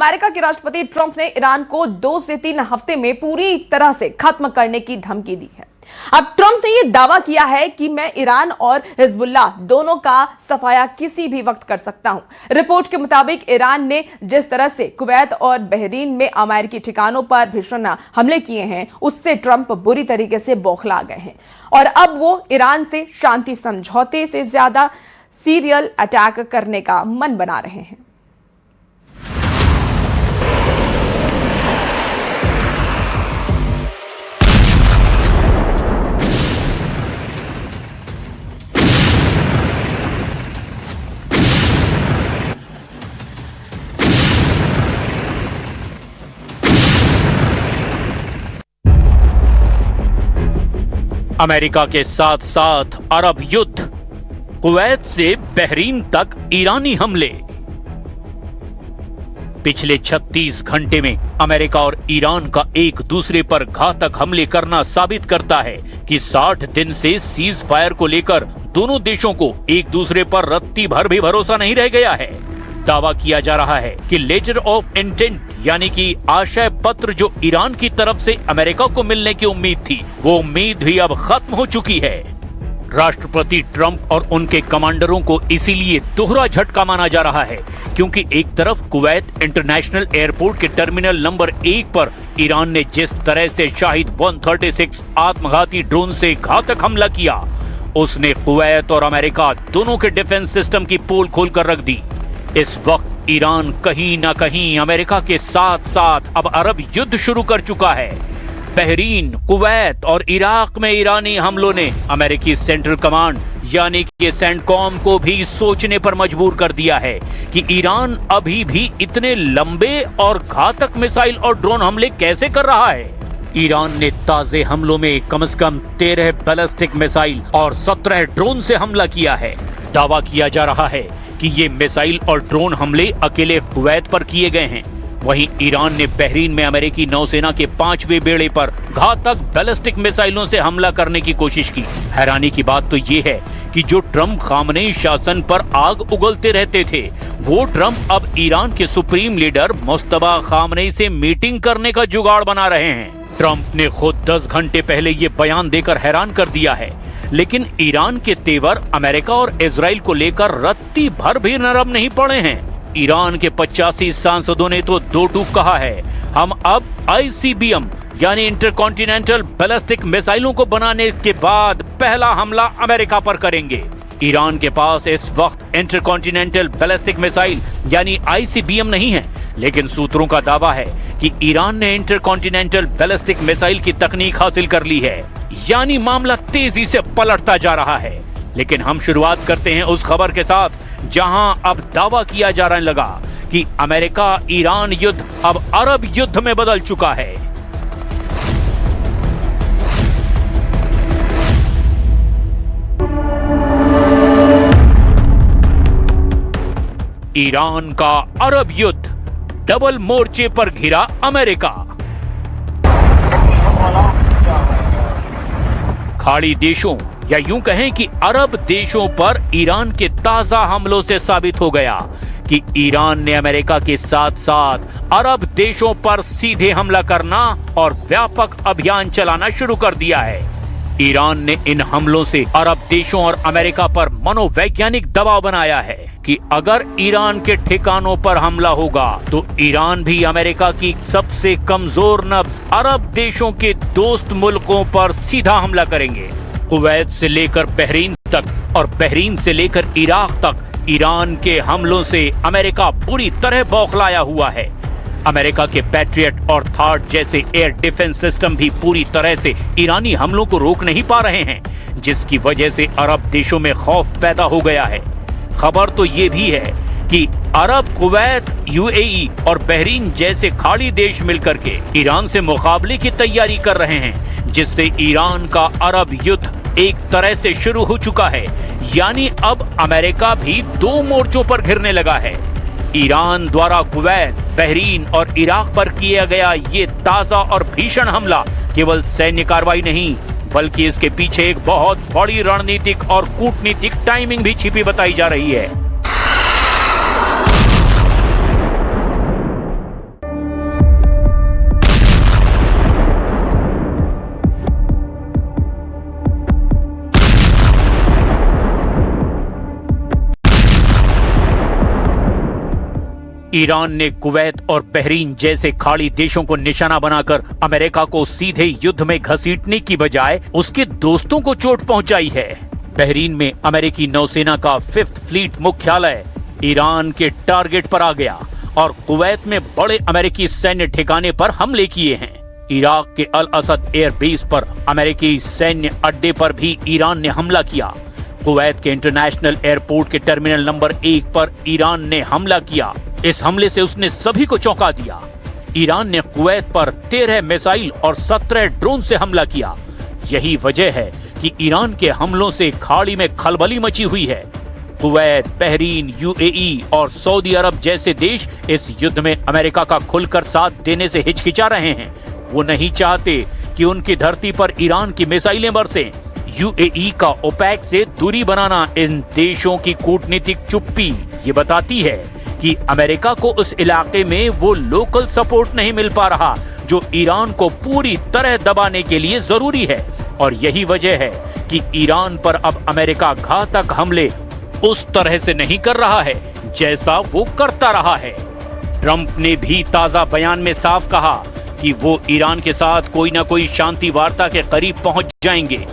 America के राष्ट्रपति Trump ने ईरान को 2 से 3 हफ्ते में पूरी तरह से खत्म करने की धमकी दी है। अब ट्रंप ने यह दावा किया है कि मैं ईरान और हिजबुल्लाह दोनों का सफाया किसी भी वक्त कर सकता हूं। रिपोर्ट के मुताबिक ईरान ने जिस तरह से कुवैत और बहरीन में अमेरिकी ठिकानों पर भीषण हमले किए हैं, उससे ट्रंप बुरी तरीके से बौखला गए हैं और अब वो ईरान से शांति समझौते से ज्यादा सीरियल अटैक करने का मन बना रहे हैं। अमेरिका के साथ साथ अरब युद्ध, कुवैत से बहरीन तक ईरानी हमले। पिछले 36 घंटे में अमेरिका और ईरान का एक दूसरे पर घातक हमले करना साबित करता है कि 60 दिन से सीज फायर को लेकर दोनों देशों को एक दूसरे पर रत्ती भर भी भरोसा नहीं रह गया है। दावा किया जा रहा है कि लेटर ऑफ इंटेंट यानी कि आशय पत्र जो ईरान की तरफ से अमेरिका को मिलने की उम्मीद थी, वो उम्मीद भी अब खत्म हो चुकी है। राष्ट्रपति ट्रंप और उनके कमांडरों को इसीलिए दोहरा झटका माना जा रहा है क्योंकि एक तरफ कुवैत इंटरनेशनल एयरपोर्ट के टर्मिनल नंबर 1 पर ईरान ने जिस तरह से शाहिद 136 आत्मघाती ड्रोन से घातक हमला किया, उसने कुवैत और अमेरिका दोनों के डिफेंस सिस्टम की पोल खोलकर रख दी। इस वक्त ईरान कहीं ना कहीं अमेरिका के साथ साथ अब अरब युद्ध शुरू कर चुका है। बहरीन, कुवैत और इराक में ईरानी हमलों ने अमेरिकी सेंट्रल कमांड यानी कि सेंटकॉम को भी सोचने पर मजबूर कर दिया है कि ईरान अभी भी इतने लंबे और घातक मिसाइल और ड्रोन हमले कैसे कर रहा है। ईरान ने ताजे हमलों में कम से कम 13 बैलिस्टिक मिसाइल और 17 ड्रोन से हमला किया है। दावा किया जा रहा है कि ये मिसाइल और ड्रोन हमले अकेले कुवैत पर किए गए हैं। वहीं ईरान ने बहरीन में अमेरिकी नौसेना के 5वें बेड़े पर घातक बैलिस्टिक मिसाइलों से हमला करने की कोशिश की। हैरानी की बात तो ये है कि जो ट्रंप खामनेई शासन पर आग उगलते रहते थे, वो ट्रंप अब ईरान के सुप्रीम लीडर मुस्तफा खामनेई से मीटिंग करने का जुगाड़ बना रहे हैं। ट्रंप ने खुद 10 घंटे पहले ये बयान देकर हैरान कर दिया है, लेकिन ईरान के तेवर अमेरिका और इजराइल को लेकर रत्ती भर भी नरम नहीं पड़े हैं। ईरान के 85 सांसदों ने तो दो टूक कहा है, हम अब ICBM यानी इंटरकॉन्टिनेंटल बैलिस्टिक मिसाइलों को बनाने के बाद पहला हमला अमेरिका पर करेंगे। ईरान के पास इस वक्त इंटरकॉन्टिनेंटल बैलिस्टिक मिसाइल यानी ICBM नहीं है, लेकिन सूत्रों का दावा है कि ईरान ने इंटरकॉन्टिनेंटल बैलिस्टिक मिसाइल की तकनीक हासिल कर ली है, यानी मामला तेजी से पलटता जा रहा है। लेकिन हम शुरुआत करते हैं उस खबर के साथ जहां अब दावा किया जा रहा लगा कि अमेरिका ईरान युद्ध अब अरब युद्ध में बदल चुका है। ईरान का अरब युद्ध, डबल मोर्चे पर घिरा अमेरिका। खाड़ी देशों या यूं कहें कि अरब देशों पर ईरान के ताजा हमलों से साबित हो गया कि ईरान ने अमेरिका के साथ साथ अरब देशों पर सीधे हमला करना और व्यापक अभियान चलाना शुरू कर दिया है। ईरान ने इन हमलों से अरब देशों और अमेरिका पर मनोवैज्ञानिक दबाव बनाया है कि अगर ईरान के ठिकानों पर हमला होगा तो ईरान भी अमेरिका की सबसे कमजोर नब्ज अरब देशों के दोस्त मुल्कों पर सीधा हमला करेंगे। कुवैत से लेकर बहरीन तक और बहरीन से लेकर इराक तक ईरान के हमलों से अमेरिका पूरी तरह बौखलाया हुआ है। अमेरिका के पैट्रियट और थार्ड जैसे एयर डिफेंस सिस्टम भी पूरी तरह से ईरानी हमलों को रोक नहीं पा रहे हैं, जिसकी वजह से अरब देशों में खौफ पैदा हो गया है। खबर तो ये भी है कि अरब, कुवैत, UAE और बहरीन जैसे खाड़ी देश मिलकर के ईरान से मुकाबले की तैयारी कर रहे हैं, जिससे ईरान का अरब युद्ध एक तरह से शुरू हो चुका है। यानी अब अमेरिका भी 2 मोर्चों पर घिरने लगा है। ईरान द्वारा कुवैत, बहरीन और इराक पर किया गया ये ताजा और भीषण हमला केवल सैन्य कार्रवाई नहीं, बल्कि इसके पीछे एक बहुत बड़ी रणनीतिक और कूटनीतिक टाइमिंग भी छिपी बताई जा रही है। ईरान ने कुवैत और बहरीन जैसे खाड़ी देशों को निशाना बनाकर अमेरिका को सीधे युद्ध में घसीटने की बजाय उसके दोस्तों को चोट पहुंचाई है। बहरीन में अमेरिकी नौसेना का 5th फ्लीट मुख्यालय ईरान के टारगेट पर आ गया और कुवैत में बड़े अमेरिकी सैन्य ठिकाने पर हमले किए हैं। इराक के अल असद एयरबेस पर अमेरिकी सैन्य अड्डे पर भी ईरान ने हमला किया। कुवैत के इंटरनेशनल एयरपोर्ट के टर्मिनल नंबर 1 पर ईरान ने हमला किया। इस हमले से उसने सभी को चौंका दिया। ईरान ने कुवैत पर 13 मिसाइल और 17 ड्रोन से हमला किया। यही वजह है कि ईरान के हमलों से खाड़ी में खलबली मची हुई है। कुवैत, बहरीन, यूएई और सऊदी अरब जैसे देश इस युद्ध में अमेरिका का खुलकर साथ देने से हिचकिचा रहे हैं। वो नहीं चाहते कि उनकी धरती पर ईरान की मिसाइलें बरसें। यूएई का ओपेक से दूरी बनाना इन देशों की कूटनीतिक चुप्पी ये बताती है कि अमेरिका को उस इलाके में वो लोकल सपोर्ट नहीं मिल पा रहा जो ईरान को पूरी तरह दबाने के लिए जरूरी है। और यही वजह है कि ईरान पर अब अमेरिका घातक हमले उस तरह से नहीं कर रहा है जैसा वो करता रहा है। ट्रंप ने भी ताजा बयान में साफ कहा कि वो ईरान के साथ कोई ना कोई शांति वार्ता के करीब पहुंच जाएंगे।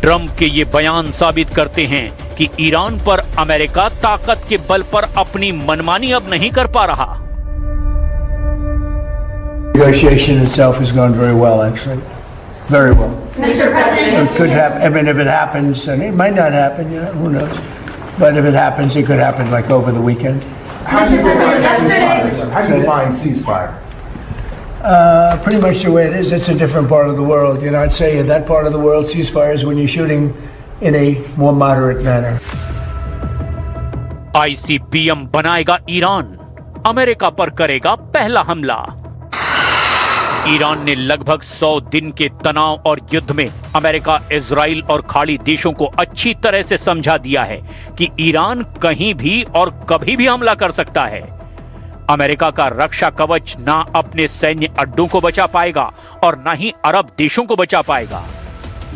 ट्रंप के ये बयान साबित करते हैं कि ईरान पर अमेरिका ताकत के बल पर अपनी मनमानी अब नहीं कर पा रहा। Negotiation itself has gone very well, actually, very well. Mr. President, It could happen. I mean, if it happens, and it might not happen. You know, who knows? But if it happens, it could happen like over the weekend. How do you define ceasefire, sir? How do you define ceasefire? Pretty much the way it is. It's a different part of the world. You know, I'd say in that part of the world, ceasefire is when you're shooting in a more moderate manner. ICBM बनाएगा Iran, America पर करेगा पहला हमला। Iran ने लगभग 100 दिन के तनाव और युद्ध में अमेरिका, इजराइल और खाड़ी देशों को अच्छी तरह से समझा दिया है कि ईरान कहीं भी और कभी भी हमला कर सकता है। अमेरिका का रक्षा कवच ना अपने सैन्य अड्डों को बचा पाएगा और ना ही अरब देशों को बचा पाएगा।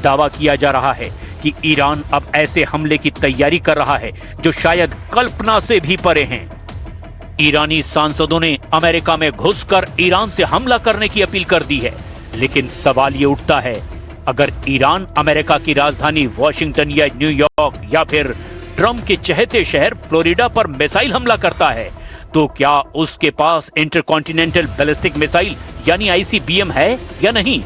दावा किया जा रहा है कि ईरान अब ऐसे हमले की तैयारी कर रहा है जो शायद कल्पना से भी परे हैं। ईरानी सांसदों ने अमेरिका में घुसकर ईरान से हमला करने की अपील कर दी है, लेकिन सवाल ये उठता है, अगर ईरान अमेरिका की राजधानी वॉशिंगटन या न्यूयॉर्क या फिर ट्रंप के चहेते शहर फ्लोरिडा पर मिसाइल हमला करता है, तो क्या उसके पास इंटरकॉन्टिनेंटल बैलिस्टिक मिसाइल यानी आईसीबीएम है या नहीं?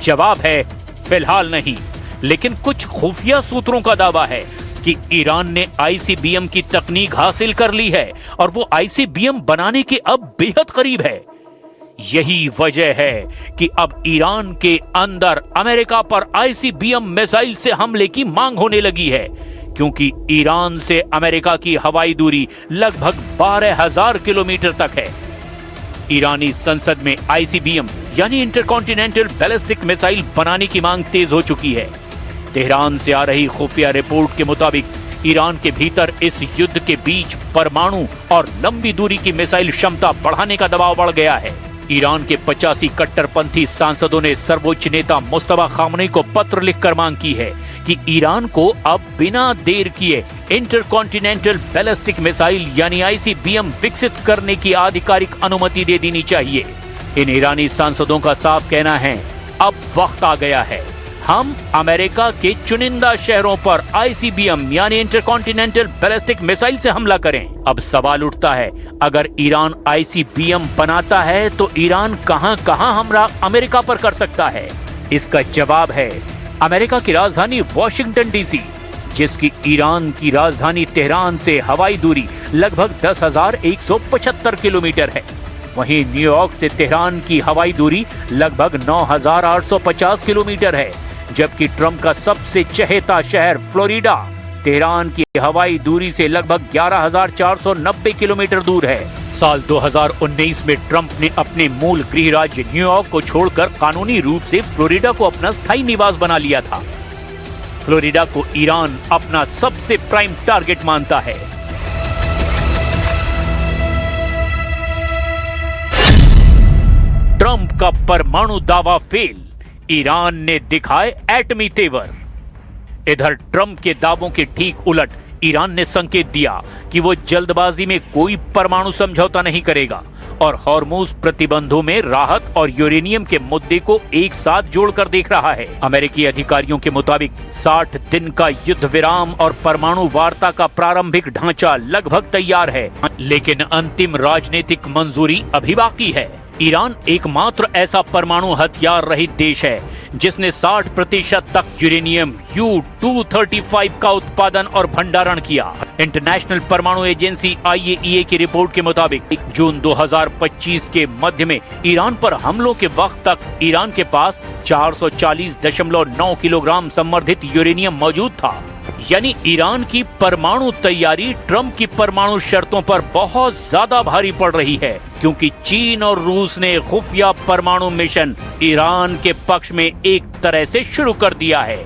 जवाब है फिलहाल नहीं, लेकिन कुछ खुफिया सूत्रों का दावा है कि ईरान ने आईसीबीएम की तकनीक हासिल कर ली है और वो आईसीबीएम बनाने के अब बेहद करीब है। यही वजह है कि अब ईरान के अंदर अमेरिका पर आईसीबीएम मिसाइल से हमले की मांग होने लगी है, क्योंकि ईरान से अमेरिका की हवाई दूरी लगभग 12,000 किलोमीटर तक है। ईरानी संसद में आईसीबीएम यानी इंटरकॉन्टिनेंटल बैलिस्टिक मिसाइल बनाने की मांग तेज हो चुकी है। तेहरान से आ रही खुफिया रिपोर्ट के मुताबिक ईरान के भीतर इस युद्ध के बीच परमाणु और लंबी दूरी की मिसाइल क्षमता बढ़ाने का दबाव बढ़ गया है। ईरान के 85 कट्टरपंथी सांसदों ने सर्वोच्च नेता मुस्तफा खामनेई को पत्र लिखकर मांग की है कि ईरान को अब बिना देर किए इंटरकॉन्टिनेंटल बैलिस्टिक मिसाइल यानी आईसीबीएम विकसित करने की आधिकारिक अनुमति दे देनी चाहिए। इन ईरानी सांसदों का साफ कहना है, अब वक्त आ गया है, हम अमेरिका के चुनिंदा शहरों पर आईसीबीएम यानी इंटरकॉन्टिनेंटल बैलिस्टिक मिसाइल से हमला करें। अब सवाल उठता है, अगर ईरान आईसीबीएम बनाता है तो ईरान कहां-कहां हमला अमेरिका पर कर सकता है? इसका जवाब है अमेरिका की राजधानी वॉशिंगटन डीसी, जिसकी ईरान की राजधानी तेहरान से हवाई दूरी लगभग 10,175 किलोमीटर है। वहीं न्यूयॉर्क से तेहरान की हवाई दूरी लगभग 9,850 किलोमीटर है, जबकि ट्रंप का सबसे चहेता शहर फ्लोरिडा तेहरान की हवाई दूरी से लगभग 11,490 किलोमीटर दूर है। साल 2019 में ट्रंप ने अपने मूल गृह राज्य न्यूयॉर्क को छोड़कर कानूनी रूप से फ्लोरिडा को अपना स्थायी निवास बना लिया था। फ्लोरिडा को ईरान अपना सबसे प्राइम टारगेट मानता है। ट्रंप का परमाणु दावा फेल, ईरान ने दिखाए एटमी तेवर। इधर ट्रंप के दावों के ठीक उलट ईरान ने संकेत दिया कि वो जल्दबाजी में कोई परमाणु समझौता नहीं करेगा और हॉर्मुज प्रतिबंधों में राहत और यूरेनियम के मुद्दे को एक साथ जोड़कर देख रहा है। अमेरिकी अधिकारियों के मुताबिक 60 दिन का युद्ध विराम और परमाणु वार्ता का प्रारंभिक ढांचा लगभग तैयार है, लेकिन अंतिम राजनीतिक मंजूरी अभी बाकी है। ईरान एकमात्र ऐसा परमाणु हथियार रहित देश है जिसने 60% तक यूरेनियम U-235 का उत्पादन और भंडारण किया। इंटरनेशनल परमाणु एजेंसी IAEA की रिपोर्ट के मुताबिक जून 2025 के मध्य में ईरान पर हमलों के वक्त तक ईरान के पास 440.9 किलोग्राम संवर्धित यूरेनियम मौजूद था। यानी ईरान की परमाणु तैयारी ट्रंप की परमाणु शर्तों पर बहुत ज्यादा भारी पड़ रही है, क्योंकि चीन और रूस ने खुफिया परमाणु मिशन ईरान के पक्ष में एक तरह से शुरू कर दिया है।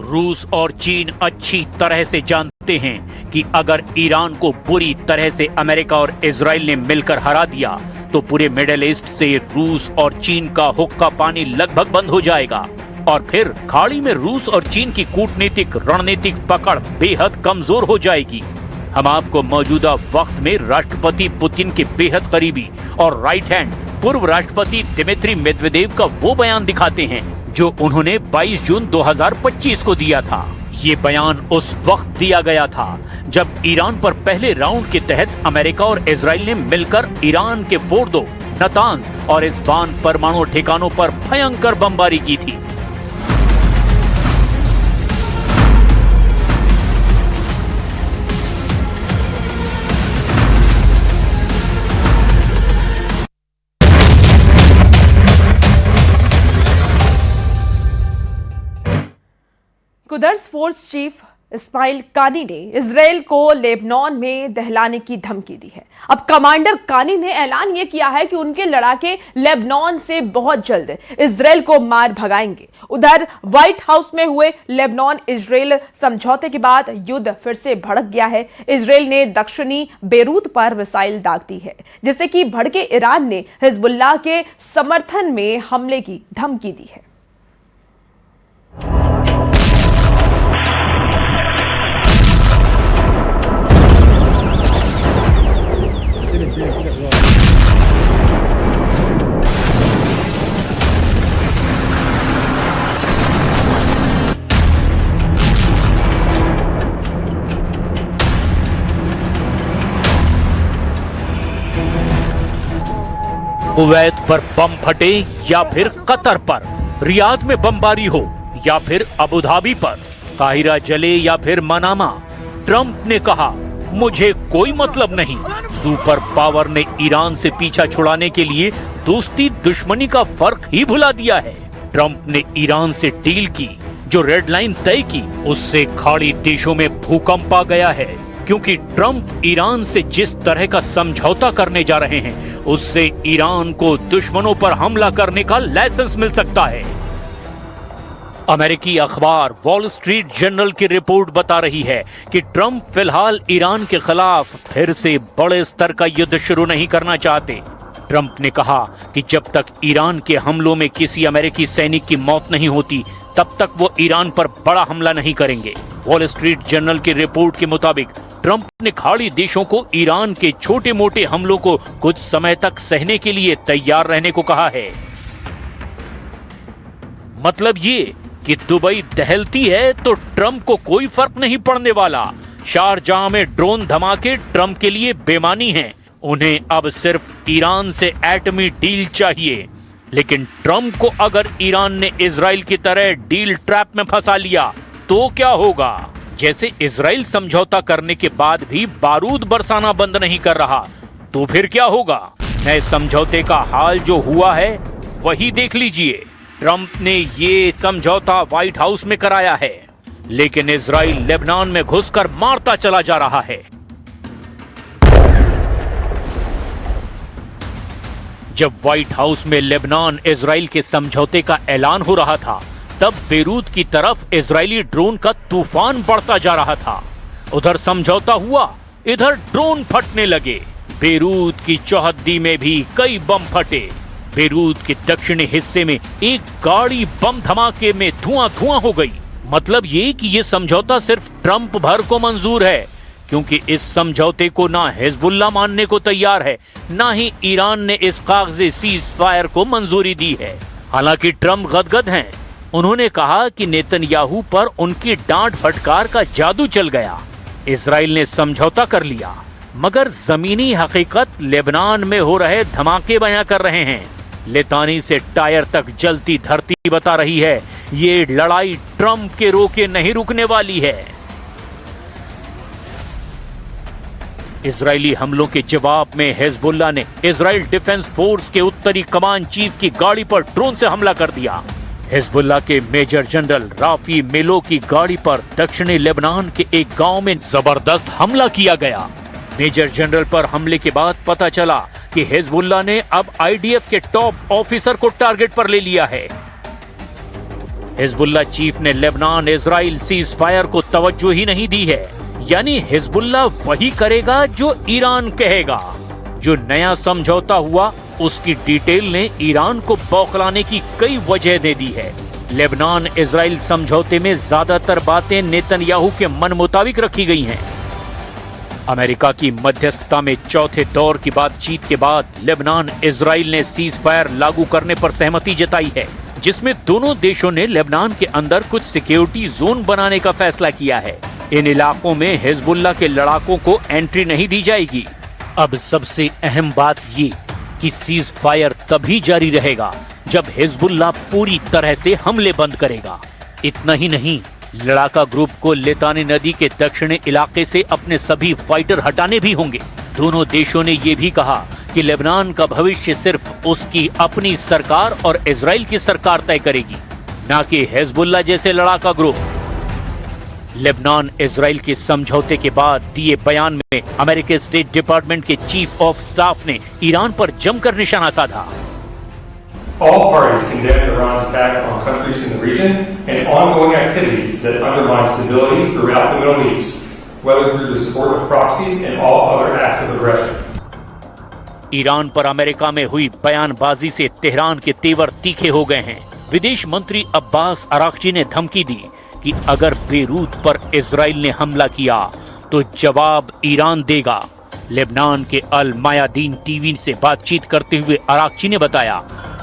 रूस और चीन अच्छी तरह से जानते हैं कि अगर ईरान को बुरी तरह से अमेरिका और इजराइल ने मिलकर हरा दिया तो पूरे मिडिल ईस्ट से रूस और चीन का हुक्का पानी लगभग बंद हो जाएगा और फिर खाड़ी में रूस और चीन की कूटनीतिक रणनीतिक पकड़ बेहद कमजोर हो जाएगी। हम आपको मौजूदा वक्त में राष्ट्रपति पुतिन के बेहद करीबी और राइट हैंड पूर्व राष्ट्रपति दिमित्री मेदवेदेव का वो बयान दिखाते हैं जो उन्होंने 22 जून 2025 को दिया था। ये बयान उस वक्त दिया गया था जब ईरान पर पहले राउंड के तहत अमेरिका और इजराइल ने मिलकर ईरान के फोर्दो, नतांज और इस्फहान परमाणु ठिकानों पर भयंकर बमबारी की थी। कुदर्स फोर्स चीफ इस्माइल कानी ने इजराइल को लेबनान में दहलाने की धमकी दी है। अब कमांडर कानी ने ऐलान यह किया है कि उनके लड़ाके लेबनान से बहुत जल्द इजराइल को मार भगाएंगे। उधर व्हाइट हाउस में हुए लेबनान इजराइल समझौते के बाद युद्ध फिर से भड़क गया है। इजराइल ने दक्षिणी बेरूत पर मिसाइल दाग दी है, जिससे कि भड़के ईरान ने हिजबुल्लाह के समर्थन में हमले की धमकी दी है। कुवैत पर बम फटे या फिर कतर पर, रियाद में बमबारी हो या फिर अबू धाबी पर, काहिरा जले या फिर मनामा, ट्रंप ने कहा मुझे कोई मतलब नहीं। सुपर पावर ने ईरान से पीछा छुड़ाने के लिए दोस्ती दुश्मनी का फर्क ही भुला दिया है। ट्रंप ने ईरान से डील की, जो रेड लाइन तय की उससे खाड़ी देशों में भूकंप आ गया है, क्योंकि ट्रंप ईरान से जिस तरह का समझौता करने जा रहे हैं उससे ईरान को दुश्मनों पर हमला करने का लाइसेंस मिल सकता है। अमेरिकी अखबार वॉल स्ट्रीट जर्नल की रिपोर्ट बता रही है कि ट्रंप फिलहाल ईरान के खिलाफ फिर से बड़े स्तर का युद्ध शुरू नहीं करना चाहते। ट्रंप ने कहा कि जब तक ईरान के हमलों में किसी अमेरिकी सैनिक की मौत नहीं होती तब तक वो ईरान पर बड़ा हमला नहीं करेंगे। वॉल स्ट्रीट जर्नल की रिपोर्ट के मुताबिक ट्रंप ने खाड़ी देशों को ईरान के छोटे मोटे हमलों को कुछ समय तक सहने के लिए तैयार रहने को कहा है। मतलब ये कि दुबई दहलती है तो ट्रंप को कोई फर्क नहीं पड़ने वाला। शारजाह में ड्रोन धमाके ट्रंप के लिए बेमानी हैं। उन्हें अब सिर्फ ईरान से एटमी डील चाहिए। लेकिन ट्रंप को अगर ईरान ने इजराइल की तरह डील ट्रैप में फंसा लिया तो क्या होगा? जैसे इजराइल समझौता करने के बाद भी बारूद बरसाना बंद नहीं कर रहा, तो फिर क्या होगा? नए समझौते का हाल जो हुआ है वही देख लीजिए। ट्रंप ने ये समझौता व्हाइट हाउस में कराया है। लेकिन इजराइल लेबनान में घुसकर मारता चला जा रहा है। जब व्हाइट हाउस में लेबनान इजराइल के समझौते का ऐलान हो रहा था, तब बेरूत की तरफ इजरायली ड्रोन का तूफान बढ़ता जा रहा था। उधर समझौता हुआ, इधर ड्रोन फटने लगे। बेरूत की चौहद्दी में भी कई बम फटे। बेरूत के दक्षिणी हिस्से में एक गाड़ी बम धमाके में धुआं धुआं हो गई। मतलब ये कि ये समझौता सिर्फ ट्रंप भर को मंजूर है, क्योंकि इस समझौते को ना हिजबुल्लाह मानने को तैयार है, ना ही ईरान ने इस कागजे सीज फायर को मंजूरी दी है। हालांकि ट्रंप गदगद हैं। उन्होंने कहा कि नेतन्याहू पर उनकी डांट फटकार का जादू चल गया। इजराइल ने समझौता कर लिया, मगर जमीनी हकीकत लेबनान में हो रहे धमाके बयां कर रहे हैं। लितानी से टायर तक जलती धरती बता रही है, ये लड़ाई ट्रंप के रोके नहीं रुकने वाली है। इजरायली हमलों के जवाब में हिजबुल्लाह ने इजराइल डिफेंस फोर्स के उत्तरी कमान चीफ की गाड़ी पर ड्रोन से हमला कर दिया। हिजबुल्लाह के मेजर जनरल राफी मेलो की गाड़ी पर दक्षिणी लेबनान के एक गांव में जबरदस्त हमला किया गया। मेजर जनरल पर हमले के बाद पता चला कि हिजबुल्लाह ने अब आईडीएफ के टॉप ऑफिसर को टारगेट पर ले लिया है। हिजबुल्लाह चीफ ने लेबनान इजराइल सीज फायर को तवज्जो ही नहीं दी है। यानी हिजबुल्लाह वही करेगा जो ईरान कहेगा। जो नया समझौता हुआ उसकी डिटेल ने ईरान को बौखलाने की कई वजह दे दी है। लेबनान इजराइल समझौते में ज्यादातर बातें नेतन्याहू के मन मुताबिक रखी गई हैं। अमेरिका की मध्यस्थता में चौथे दौर की बातचीत के बाद लेबनान इजराइल ने सीज फायर लागू करने पर सहमति जताई है, जिसमें दोनों देशों ने लेबनान के अंदर कुछ सिक्योरिटी जोन बनाने का फैसला किया है। इन इलाकों में हिजबुल्लाह के लड़ाकों को एंट्री नहीं दी जाएगी। अब सबसे अहम बात ये कि सीज फायर तभी जारी रहेगा जब हिजबुल्लाह पूरी तरह से हमले बंद करेगा। इतना ही नहीं, लड़ाका ग्रुप को लितानी नदी के दक्षिणी इलाके से अपने सभी फाइटर हटाने भी होंगे। दोनों देशों ने ये भी कहा कि लेबनान का भविष्य सिर्फ उसकी अपनी सरकार और इजराइल की सरकार तय करेगी, न कि हिजबुल्लाह जैसे लड़ाका ग्रुप। लेबनान इजराइल के समझौते के बाद दिए बयान में अमेरिकी स्टेट डिपार्टमेंट के चीफ ऑफ स्टाफ ने ईरान पर जमकर निशाना साधा। All parties condemn Iran's attack on countries in the region and ongoing activities that undermine stability throughout the Middle East, whether through the support of proxies and all other acts of aggression. Iran पर America में हुई बयानबाजी से Tehran के तेवर तीखे हो गए हैं। विदेश मंत्री अब्बास अराक्ची ने धमकी दी कि अगर बेरूत पर इजराइल ने हमला किया तो जवाब ईरान देगा। लेबनान के अल मायादीन टीवी से बातचीत करते हुए अराक्ची ने बताया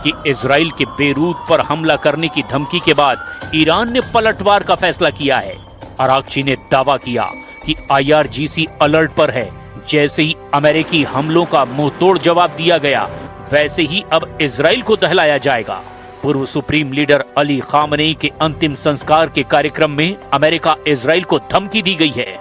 कि इजराइल के बेरूत पर हमला करने की धमकी के बाद ईरान ने पलटवार का फैसला किया है। अराक्ची ने दावा किया कि IRGC अलर्ट पर है। जैसे ही अमेरिकी हमलों का मुंहतोड़ जवाब दिया गया, वैसे ही अब इजराइल को दहलाया जाएगा। पूर्व सुप्रीम लीडर अली खामनेई के अंतिम संस्कार के कार्यक्रम में अमेरिका इजराइल को धमकी दी गई है।